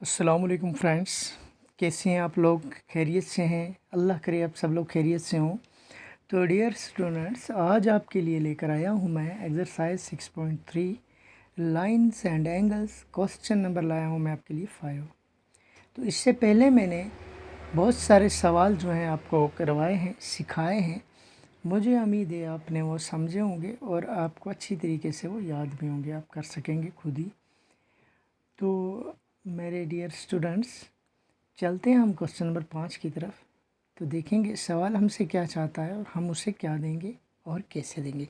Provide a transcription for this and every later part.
अस्सलाम वालेकुम फ्रेंड्स, कैसे हैं आप लोग? खैरियत से हैं? अल्लाह करे आप सब लोग खैरियत से हों। तो डियर स्टूडेंट्स, आज आपके लिए लेकर आया हूं मैं exercise 6.3 lines and angles. Question number लाया हूं मैं आपके लिए 5। तो इससे पहले मैंने बहुत सारे सवाल जो हैं आपको करवाए हैं, सिखाए हैं। मुझे उम्मीद है आपने वो समझे होंगे और आपको अच्छी तरीके से वो याद भी होंगे, आप कर सकेंगे खुद ही। तो मेरे डियर स्टूडेंट्स, चलते हैं हम क्वेश्चन नंबर 5 की तरफ। तो देखेंगे सवाल हमसे क्या चाहता है और हम उसे क्या देंगे और कैसे देंगे।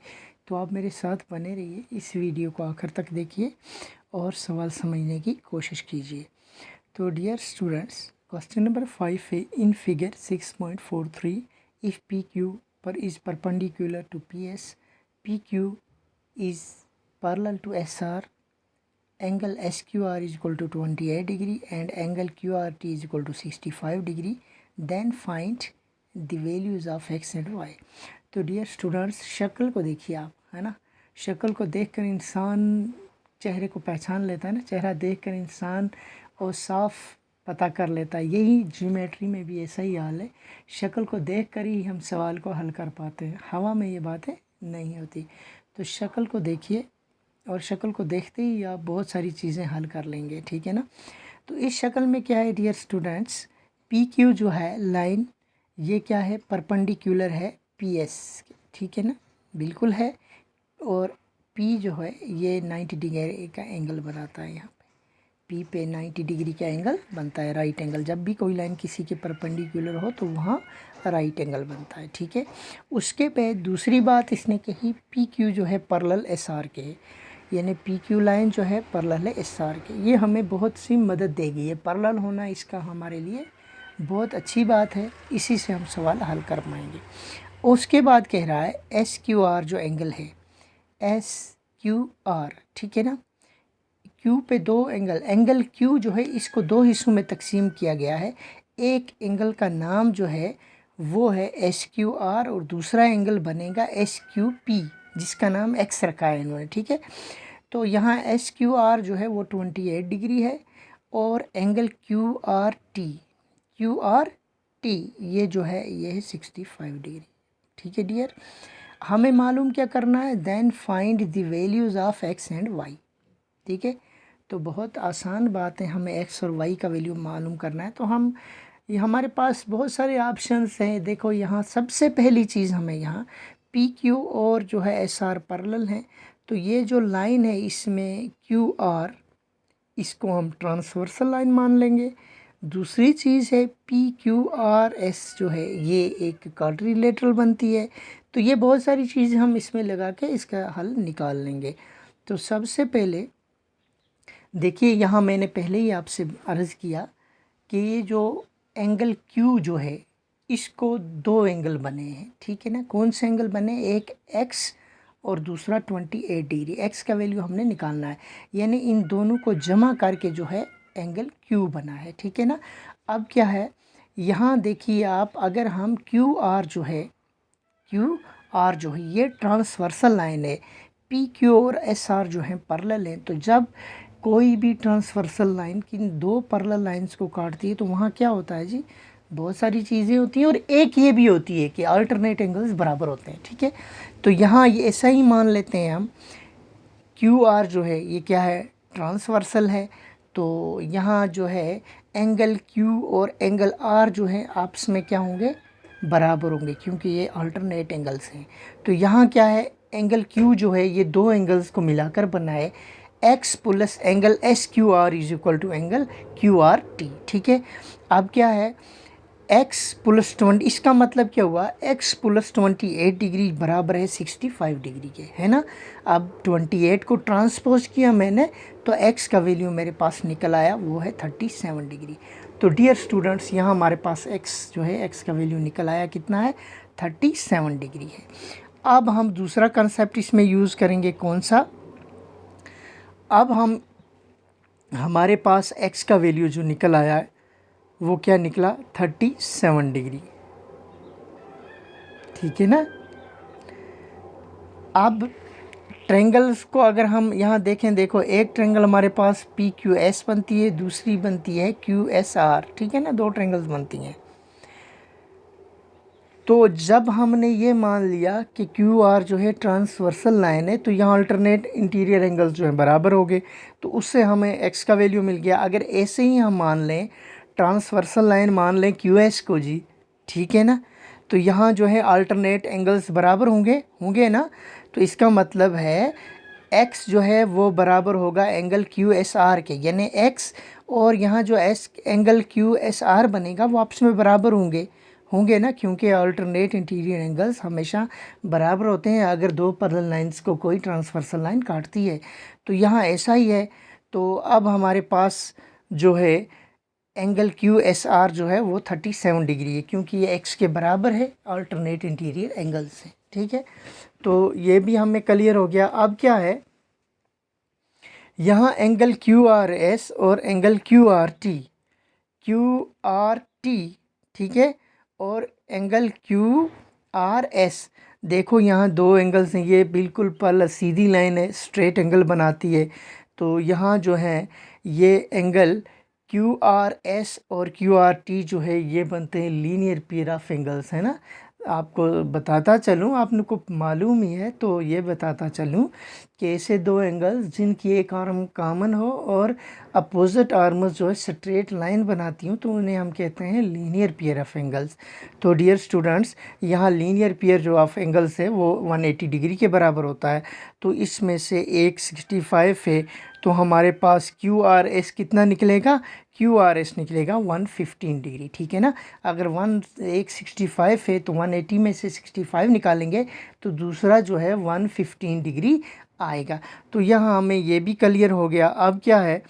तो आप मेरे साथ बने रहिए, इस वीडियो को आखिर तक देखिए और सवाल समझने की कोशिश कीजिए। तो डियर स्टूडेंट्स, क्वेश्चन नंबर 5 है, in figure 6.43 if P Q पर is perpendicular to P S, P Q is parallel to S R, angle SQR is equal to 28 degree and angle QRT is equal to 65 degree, then find the values of x and y। तो dear students, शक्ल को देखिए आप, है ना। शक्ल को देखकर इंसान चेहरे को पहचान लेता है ना, चेहरा देखकर इंसान और साफ पता कर लेता है। यही ज्योमेट्री में भी ऐसा ही हाल है, शक्ल को देखकर ही हम सवाल को हल कर पाते हैं, हवा में ये बातें नहीं होती। तो शक्ल को देखिए और शक्ल को देखते ही आप बहुत सारी चीज़ें हल कर लेंगे, ठीक है ना। तो इस शक्ल में क्या है डियर स्टूडेंट्स, पी क्यू जो है लाइन, ये क्या है, परपेंडिकुलर है पी एस, ठीक है ना, बिल्कुल है। और पी जो है ये 90 डिग्री का एंगल बनाता है। यहाँ पी पे 90 डिग्री का एंगल बनता है, राइट एंगल। जब भी कोई लाइन किसी के परपेंडिकुलर हो तो वहाँ राइट एंगल बनता है, ठीक है। उसके पे दूसरी बात इसने कही, पी क्यू जो है पैरेलल एस आर के, यानी पी क्यू लाइन जो है पैरेलल है एस आर के। ये हमें बहुत सी मदद देगी, ये पैरेलल होना इसका हमारे लिए बहुत अच्छी बात है, इसी से हम सवाल हल कर पाएंगे। उसके बाद कह रहा है एस क्यू आर जो एंगल है, एस क्यू आर, ठीक है ना। क्यू पे दो एंगल, एंगल क्यू जो है इसको दो हिस्सों में तकसीम किया गया है। एक एंगल का नाम जो है वो है एस क्यू आर और दूसरा एंगल बनेगा एस क्यू पी, जिसका नाम एक्स रखा है इन्होंने, ठीक है। तो यहाँ एस क्यू आर जो है वो 28 डिग्री है और एंगल क्यू आर टी ये जो है ये है 65 डिग्री, ठीक है डियर। हमें मालूम क्या करना है, then find the values of X and Y, ठीक है। तो बहुत आसान बात है, हमें एक्स और वाई का वैल्यू मालूम करना है। तो हम ये हमारे पास बहुत सारे ऑप्शंस हैं। देखो यहाँ सबसे पहली चीज़ हमें यहाँ पी क्यू और जो है एस आर पैरेलल हैं, तो ये जो लाइन है इसमें क्यू आर, इसको हम ट्रांसवर्सल लाइन मान लेंगे। दूसरी चीज़ है पी क्यू आर एस जो है ये एक क्वाड्रिलेटरल बनती है। तो ये बहुत सारी चीज़ें हम इसमें लगा के इसका हल निकाल लेंगे। तो सबसे पहले देखिए, यहाँ मैंने पहले ही आपसे अर्ज़ किया कि ये जो एंगल क्यू जो है इसको दो एंगल बने हैं, ठीक है ना। कौन से एंगल बने, एक एक्स और दूसरा 28 डिग्री। एक्स का वैल्यू हमने निकालना है, यानी इन दोनों को जमा करके जो है एंगल क्यू बना है, ठीक है ना। अब क्या है, यहाँ देखिए आप, अगर हम क्यू आर जो है ये ट्रांसवर्सल लाइन है, पी क्यू और एस आर जो है पैरेलल हैं। तो जब कोई भी ट्रांसवर्सल लाइन की दो पैरेलल लाइंस को काटती है तो वहाँ क्या होता है जी, बहुत सारी चीज़ें होती हैं और एक ये भी होती है कि अल्टरनेट एंगल्स बराबर होते हैं, ठीक है। तो यहाँ ये ऐसा ही मान लेते हैं हम, क्यू आर जो है ये क्या है, ट्रांसवर्सल है। तो यहाँ जो है एंगल क्यू और एंगल आर जो है आपस में क्या होंगे, बराबर होंगे, क्योंकि ये अल्टरनेट एंगल्स हैं। तो यहाँ क्या है, एंगल क्यू जो है ये दो एंगल्स को मिलाकर बना है X plus angle S Q R is equal to angle Q R T, ठीक है। अब क्या है, x प्लस 20, इसका मतलब क्या हुआ, x प्लस 28 डिग्री बराबर है 65 डिग्री के, है ना। अब 28 को ट्रांसपोज किया मैंने तो x का वैल्यू मेरे पास निकल आया, वो है 37 डिग्री। तो डियर स्टूडेंट्स, यहाँ हमारे पास x जो है, x का वैल्यू निकल आया, कितना है, 37 डिग्री है। अब हम दूसरा कंसेप्ट इसमें यूज़ करेंगे, कौन सा, अब हम हमारे पास x का वैल्यू जो निकल आया है वो क्या निकला, 37 डिग्री, ठीक है ना। अब ट्रायंगल्स को अगर हम यहाँ देखें, देखो एक ट्रायंगल हमारे पास पी क्यू एस बनती है, दूसरी बनती है क्यू एस आर, ठीक है ना, दो ट्रायंगल्स बनती हैं। तो जब हमने ये मान लिया कि क्यू आर जो है ट्रांसवर्सल लाइन है, तो यहाँ अल्टरनेट इंटीरियर एंगल्स जो हैं बराबर हो गए, तो उससे हमें एक्स का वैल्यू मिल गया। अगर ऐसे ही हम मान लें, ट्रांसवर्सल लाइन मान लें क्यू एस को जी, ठीक है ना, तो यहाँ जो है अल्टरनेट एंगल्स बराबर होंगे ना। तो इसका मतलब है एक्स जो है वो बराबर होगा एंगल क्यू एस आर के, यानी एक्स और यहाँ जो S angle Q S are बनेगा वो आपस में बराबर होंगे ना, क्योंकि अल्टरनेट इंटीरियर एंगल्स हमेशा बराबर होते हैं अगर दो पैरेलल लाइंस को कोई ट्रांसवर्सल लाइन काटती है। तो यहाँ ऐसा ही है। तो अब हमारे पास जो है एंगल क्यू एस आर जो है वो 37 डिग्री है, क्योंकि ये एक्स के बराबर है अल्टरनेट इंटीरियर एंगल से, ठीक है। तो ये भी हमें क्लियर हो गया। अब क्या है, यहाँ एंगल क्यू आर एस और एंगल क्यू आर टी, ठीक है, और एंगल क्यू आर एस, देखो यहाँ दो एंगल्स हैं, ये बिल्कुल पल सीधी लाइन है, स्ट्रेट एंगल बनाती है। तो यहाँ जो है ये एंगल क्यू आर एस और क्यू आर टी जो है ये बनते हैं लीनियर पेयर ऑफ एंगल्स, है ना। आपको बताता चलूँ, आपने को मालूम ही है, तो ये बताता चलूँ कि ऐसे दो एंगल्स जिनकी एक आर्म कॉमन हो और अपोजिट आर्म्स जो है स्ट्रेट लाइन बनाती हूँ, तो उन्हें हम कहते हैं लीनियर पेयर ऑफ एंगल्स। तो डियर स्टूडेंट्स, यहाँ लीनियर पेयर जो ऑफ एंगल्स है वो 180 डिग्री के बराबर होता है। तो इसमें से एक 65 है, तो हमारे पास क्यू आर एस कितना निकलेगा, क्यू आर एस निकलेगा 115 डिग्री, ठीक है ना। अगर 165 है तो 180 में से 65 निकालेंगे तो दूसरा जो है 115 डिग्री आएगा। तो यहाँ हमें ये भी क्लियर हो गया। अब क्या है,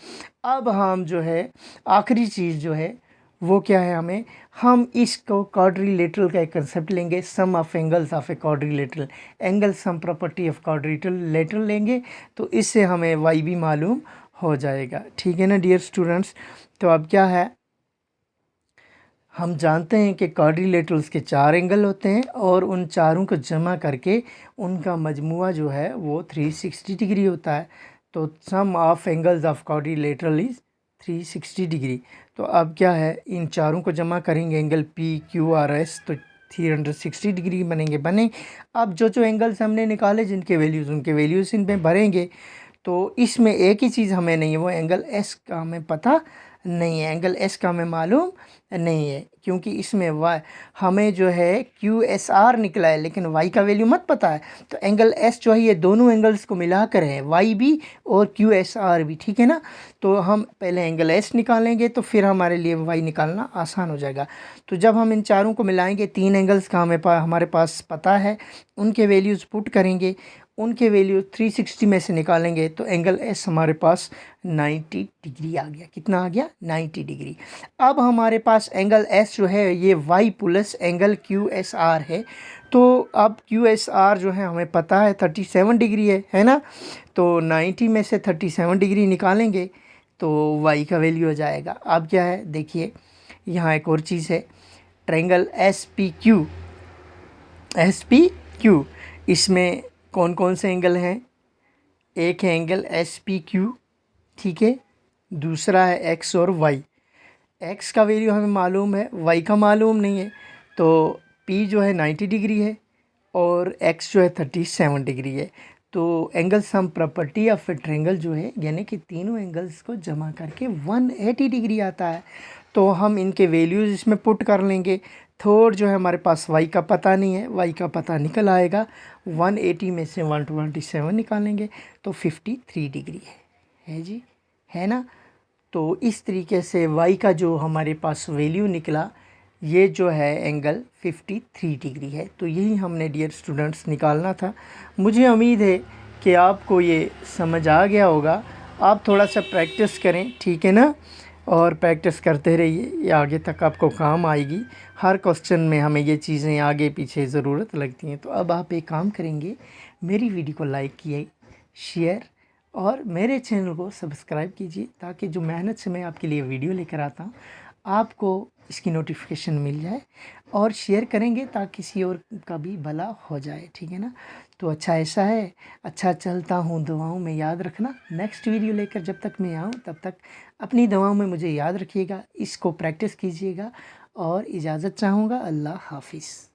अब हम जो है आखिरी चीज़ जो है वो क्या है, हम इसको क्वाड्रिलेटरल का एक कंसेप्ट लेंगे, sum of angles of a quadrilateral, angle sum property of quadrilateral लेंगे, तो इससे हमें वाई भी मालूम हो जाएगा, ठीक है ना डियर स्टूडेंट्स। तो अब क्या है, हम जानते हैं कि क्वाड्रिलेटरल्स के 4 एंगल होते हैं और उन चारों को जमा करके उनका मजमुआ जो है वो 360 डिग्री होता है। तो sum of angles of quadrilateral is 360 degree. तो अब क्या है, इन चारों को जमा करेंगे, angle P Q R S, तो 360 डिग्री बने। अब जो एंगल्स हमने निकाले जिनके वैल्यूज़, उनके वैल्यूज़ इन में भरेंगे। तो इसमें एक ही चीज़ हमें नहीं है, वो एंगल एस का हमें पता नहीं है, एंगल एस का हमें मालूम नहीं है, क्योंकि इसमें वाई हमें जो है क्यू एस आर निकला है लेकिन वाई का वैल्यू मत पता है। तो एंगल एस जो है ये दोनों एंगल्स को मिलाकर है, वाई भी और क्यू एस आर भी, ठीक है ना। तो हम पहले एंगल एस निकालेंगे तो फिर हमारे लिए वाई निकालना आसान हो जाएगा। तो जब हम इन चारों को मिलाएंगे, 3 एंगल्स का हमारे पास पता है, उनके वैल्यूज़ पुट करेंगे, उनके वैल्यू 360 में से निकालेंगे तो एंगल एस हमारे पास 90 डिग्री आ गया। कितना आ गया, 90 डिग्री। अब हमारे पास एंगल एस जो है ये Y plus angle Q S R है। तो अब क्यू एस आर जो है हमें पता है 37 डिग्री है ना। तो 90 में से 37 डिग्री निकालेंगे तो वाई का वैल्यू हो जाएगा। अब क्या है, देखिए यहाँ एक और चीज़ है, ट्रायंगल एस पी क्यू, इसमें कौन कौन से एंगल हैं, एक है एंगल एस पी क्यू, ठीक है, दूसरा है एक्स और वाई। एक्स का वैल्यू हमें मालूम है, वाई का मालूम नहीं है। तो पी जो है 90 डिग्री है और एक्स जो है 37 डिग्री है। तो angle sum property of A triangle जो है, यानी कि तीनों एंगल्स को जमा करके 180 डिग्री आता है। तो हम इनके वैल्यूज़ इसमें पुट कर लेंगे। थर्ड जो है हमारे पास वाई का पता नहीं है, वाई का पता निकल आएगा, 180 में से 127 निकालेंगे तो 53 डिग्री है जी, है ना। तो इस तरीके से वाई का जो हमारे पास वैल्यू निकला, ये जो है एंगल 53 डिग्री है। तो यही हमने डियर स्टूडेंट्स निकालना था। मुझे उम्मीद है कि आपको ये समझ आ गया होगा। आप थोड़ा सा प्रैक्टिस करें, ठीक है ना, और प्रैक्टिस करते रहिए, ये आगे तक आपको काम आएगी। हर क्वेश्चन में हमें ये चीज़ें आगे पीछे ज़रूरत लगती हैं। तो अब आप एक काम करेंगे, मेरी वीडियो को लाइक किए, शेयर और मेरे चैनल को सब्सक्राइब कीजिए, ताकि जो मेहनत से मैं आपके लिए वीडियो लेकर आता हूँ आपको इसकी नोटिफिकेशन मिल जाए, और शेयर करेंगे ताकि किसी और का भी भला हो जाए, ठीक है ना। तो अच्छा ऐसा है, अच्छा चलता हूँ दुआओं में याद रखना। नेक्स्ट वीडियो लेकर जब तक मैं आऊँ तब तक अपनी दुआओं में मुझे याद रखिएगा, इसको प्रैक्टिस कीजिएगा, और इजाज़त चाहूँगा। अल्लाह हाफिज़।